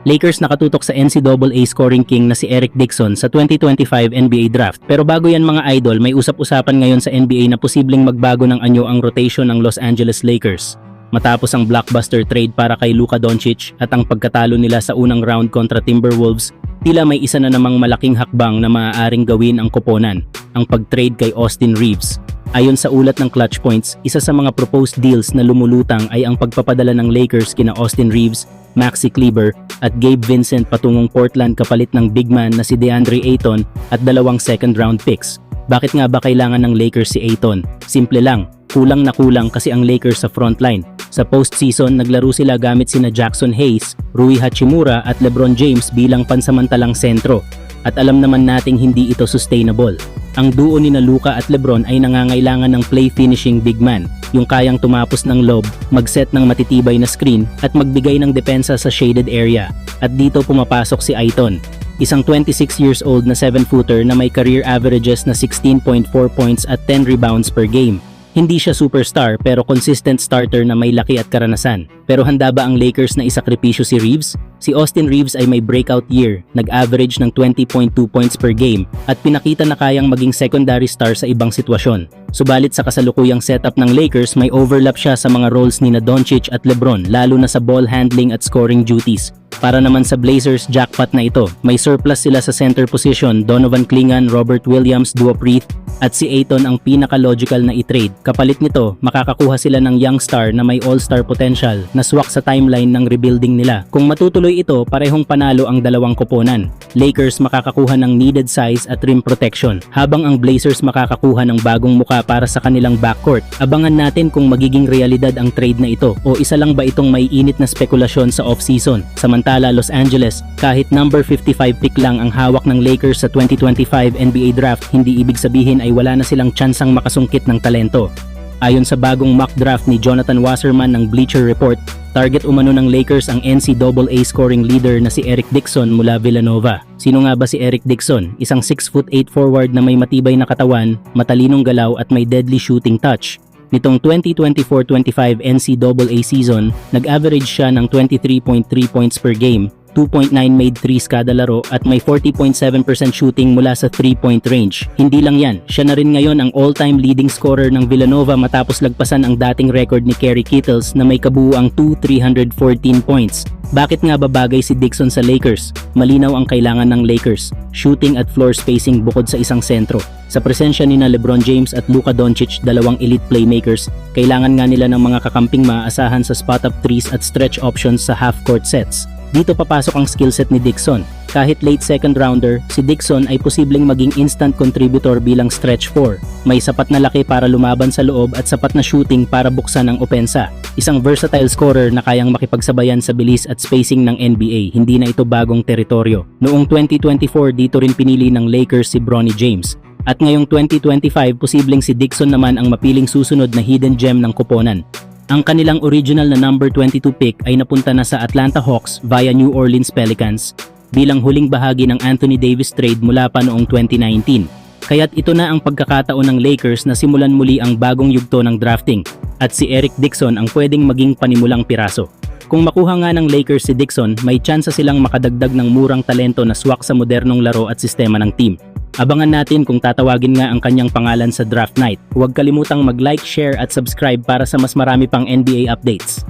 Lakers nakatutok sa NCAA scoring king na si Eric Dixon sa 2025 NBA Draft. Pero bago yan mga idol, may usap-usapan ngayon sa NBA na posibleng magbago ng anyo ang rotation ng Los Angeles Lakers. Matapos ang blockbuster trade para kay Luka Doncic at ang pagkatalo nila sa unang round kontra Timberwolves, tila may isa na namang malaking hakbang na maaaring gawin ang koponan, ang pag-trade kay Austin Reeves. Ayon sa ulat ng Clutch Points, isa sa mga proposed deals na lumulutang ay ang pagpapadala ng Lakers kina Austin Reeves, Maxi Kleber at Gabe Vincent patungong Portland kapalit ng big man na si DeAndre Ayton at 2 second round picks. Bakit nga ba kailangan ng Lakers si Ayton? Simple lang, kulang na kulang kasi ang Lakers sa frontline. Sa postseason, naglaro sila gamit sina Jackson Hayes, Rui Hachimura at LeBron James bilang pansamantalang sentro. At alam naman nating hindi ito sustainable. Ang duo ni Luka at LeBron ay nangangailangan ng play finishing big man, yung kayang tumapos ng lob, mag-set ng matitibay na screen at magbigay ng depensa sa shaded area. At dito pumapasok si Ayton, isang 26 years old na 7-footer na may career averages na 16.4 points at 10 rebounds per game. Hindi siya superstar pero consistent starter na may laki at karanasan. Pero handa ba ang Lakers na isakripisyo si Reeves? Si Austin Reeves ay may breakout year, nag-average ng 20.2 points per game at pinakita na kayang maging secondary star sa ibang sitwasyon. Subalit sa kasalukuyang setup ng Lakers, may overlap siya sa mga roles ni Doncic at LeBron, lalo na sa ball handling at scoring duties. Para naman sa Blazers, jackpot na ito. May surplus sila sa center position, Donovan Clingan, Robert Williams, Duoprith, at si Ayton ang pinaka-logical na i-trade. Kapalit nito, makakakuha sila ng young star na may all-star potential na swak sa timeline ng rebuilding nila. Kung matutuloy ito, parehong panalo ang dalawang koponan. Lakers makakakuha ng needed size at rim protection, habang ang Blazers makakakuha ng bagong muka para sa kanilang backcourt. Abangan natin kung magiging realidad ang trade na ito o isa lang ba itong may init na spekulasyon sa off-season. Samantala, Los Angeles, kahit number 55 pick lang ang hawak ng Lakers sa 2025 NBA Draft, hindi ibig sabihin ay wala na silang tsansang makasungkit ng talento. Ayon sa bagong mock draft ni Jonathan Wasserman ng Bleacher Report, target umano ng Lakers ang NCAA scoring leader na si Eric Dixon mula Villanova. Sino nga ba si Eric Dixon? Isang 6'8" forward na may matibay na katawan, matalinong galaw at may deadly shooting touch. Nitong 2024-25 NCAA season, nag-average siya ng 23.3 points per game, 2.9 made threes kada laro at may 40.7% shooting mula sa 3-point range. Hindi lang yan, siya na rin ngayon ang all-time leading scorer ng Villanova matapos lagpasan ang dating record ni Kerry Kittles na may kabuuang 314 points. Bakit nga babagay si Dixon sa Lakers? Malinaw ang kailangan ng Lakers, shooting at floor spacing bukod sa isang sentro. Sa presensya ni LeBron James at Luka Doncic, dalawang elite playmakers, kailangan nga nila ng mga kakamping maaasahan sa spot-up threes at stretch options sa half-court sets. Dito papasok ang skillset ni Dixon. Kahit late second rounder, si Dixon ay posibleng maging instant contributor bilang stretch 4. May sapat na laki para lumaban sa loob at sapat na shooting para buksan ang opensa. Isang versatile scorer na kayang makipagsabayan sa bilis at spacing ng NBA, hindi na ito bagong teritoryo. Noong 2024 dito rin pinili ng Lakers si Bronny James. At ngayong 2025 posibleng si Dixon naman ang mapiling susunod na hidden gem ng koponan. Ang kanilang original na number 22 pick ay napunta na sa Atlanta Hawks via New Orleans Pelicans bilang huling bahagi ng Anthony Davis trade mula pa noong 2019. Kaya't ito na ang pagkakataon ng Lakers na simulan muli ang bagong yugto ng drafting at si Eric Dixon ang pwedeng maging panimulang piraso. Kung makuha nga ng Lakers si Dixon, may tsansa silang makadagdag ng murang talento na swak sa modernong laro at sistema ng team. Abangan natin kung tatawagin nga ang kanyang pangalan sa draft night. Huwag kalimutang mag-like, share at subscribe para sa mas marami pang NBA updates.